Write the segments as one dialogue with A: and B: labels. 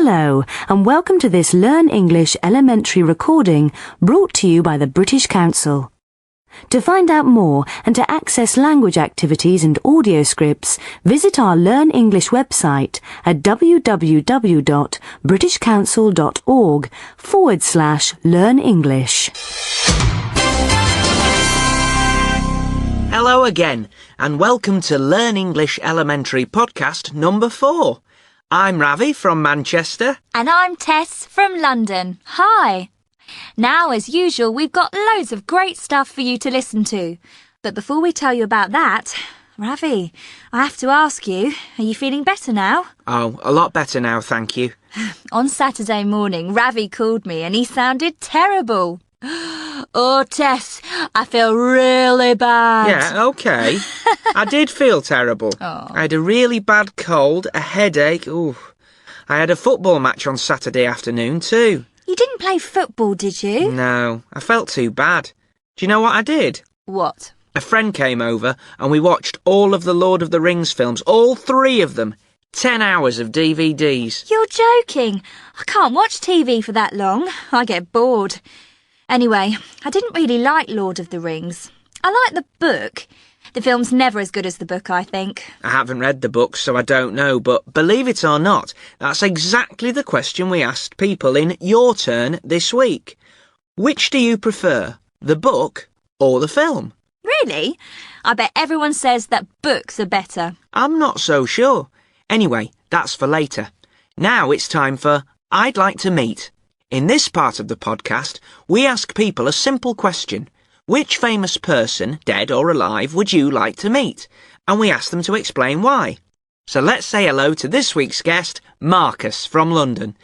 A: Hello, and welcome to this Learn English elementary recording brought to you by the British Council. To find out more and to access language activities and audio scripts, visit our Learn English website at www.britishcouncil.org/Learn English.
B: Hello again, and welcome to Learn English Elementary Podcast number 4. I'm Ravi from Manchester.
C: And I'm Tess from London. Hi! Now, as usual, we've got loads of great stuff for you to listen to. But before we tell you about that, Ravi, I have to ask you, are you feeling better now?
B: Oh, a lot better now, thank you.
C: On Saturday morning, Ravi called me and he sounded terrible. Oh, Tess, I feel really bad.
B: Yeah, OK. I did feel terrible.
C: Oh.
B: I had a really bad cold, a headache. Ooh. I had a football match on Saturday afternoon too.
C: You didn't play football, did you?
B: No, I felt too bad. Do you know what I did?
C: What?
B: A friend came over and we watched all of the Lord of the Rings films, all 3 of them. 10 hours of DVDs.
C: You're joking. I can't watch TV for that long. I get bored. Anyway, I didn't really like Lord of the Rings. I like the book. The film's never as good as the book, I think.
B: I haven't read the book, so I don't know, but believe it or not, that's exactly the question we asked people in Your Turn this week. Which do you prefer, the book or the film?
C: Really? I bet everyone says that books are better.
B: I'm not so sure. Anyway, that's for later. Now it's time for I'd Like to Meet. In this part of the podcast, we ask people a simple question. Which famous person, dead or alive, would you like to meet? And we ask them to explain why. So let's say hello to this week's guest, Marcus from London.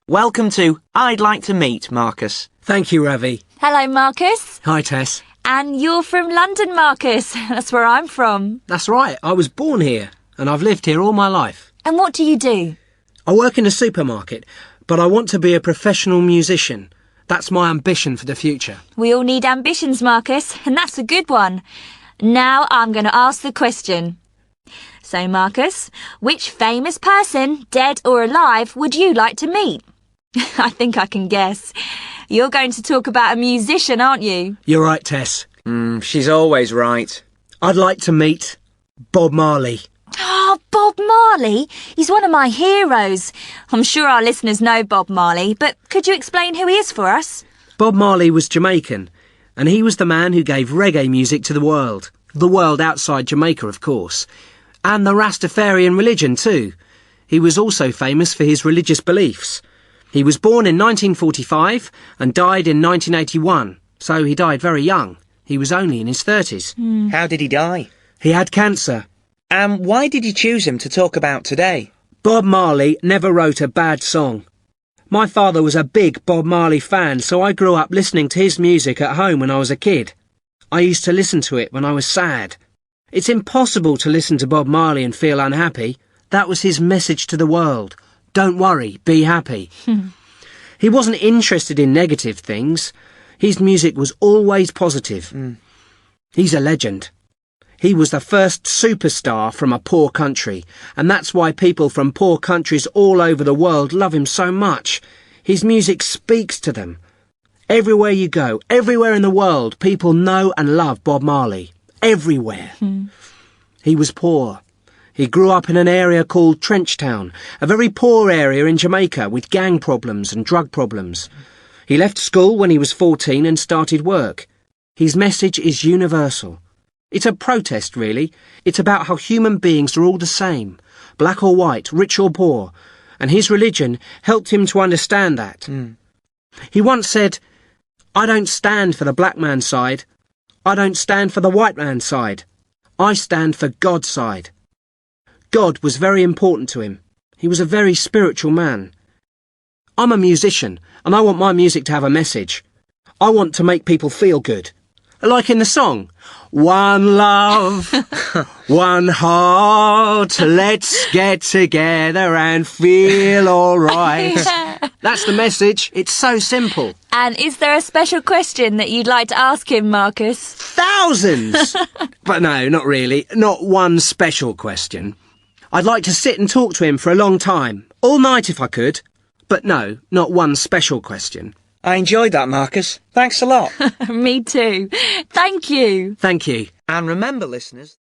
B: Welcome to I'd Like to Meet, Marcus.
D: Thank you, Ravi.
C: Hello, Marcus.
D: Hi, Tess.
C: And you're from London, Marcus. That's where I'm from.
D: That's right, I was born here, and I've lived here all my life.
C: And what do you do?
D: I work in a supermarket, but I want to be a professional musician. That's my ambition for the future.
C: We all need ambitions, Marcus, and that's a good one. Now I'm going to ask the question. So, Marcus, which famous person, dead or alive, would you like to meet? I think I can guess. You're going to talk about a musician, aren't you?
D: You're right, Tess.
B: She's always right.
D: I'd like to meet Bob Marley.
C: Oh, Bob Marley? He's one of my heroes. I'm sure our listeners know Bob Marley, but could you explain who he is for us?
D: Bob Marley was Jamaican, and he was the man who gave reggae music to the world. The world outside Jamaica, of course. And the Rastafarian religion, too. He was also famous for his religious beliefs. He was born in 1945 and died in 1981, so he died very young. He was only in his 30s.
B: How did he die?
D: He had cancer.
B: Why did you choose him to talk about today?
D: Bob Marley never wrote a bad song. My father was a big Bob Marley fan, so I grew up listening to his music at home when I was a kid. I used to listen to it when I was sad. It's impossible to listen to Bob Marley and feel unhappy. That was his message to the world. Don't worry, be happy. He wasn't interested in negative things. His music was always positive. He's a legend. He was the first superstar from a poor country, and that's why people from poor countries all over the world love him so much. His music speaks to them. Everywhere you go, everywhere in the world, people know and love Bob Marley. Everywhere. He was poor. He grew up in an area called Trenchtown, a very poor area in Jamaica with gang problems and drug problems. He left school when he was 14 and started work. His message is universal. It's a protest, really. It's about how human beings are all the same, black or white, rich or poor, and his religion helped him to understand that. He once said, I don't stand for the black man's side. I don't stand for the white man's side. I stand for God's side. God was very important to him. He was a very spiritual man. I'm a musician, and I want my music to have a message. I want to make people feel good. Like in the song, one love, one heart, let's get together and feel all right. That's the message. It's so simple.
C: And is there a special question that you'd like to ask him, Marcus?
D: Thousands! But no, not really. Not one special question. I'd like to sit and talk to him for a long time. All night if I could. But no, not one special question.
B: I enjoyed that, Marcus. Thanks a lot.
C: Me too. Thank you.
D: Thank you.
B: And remember, listeners...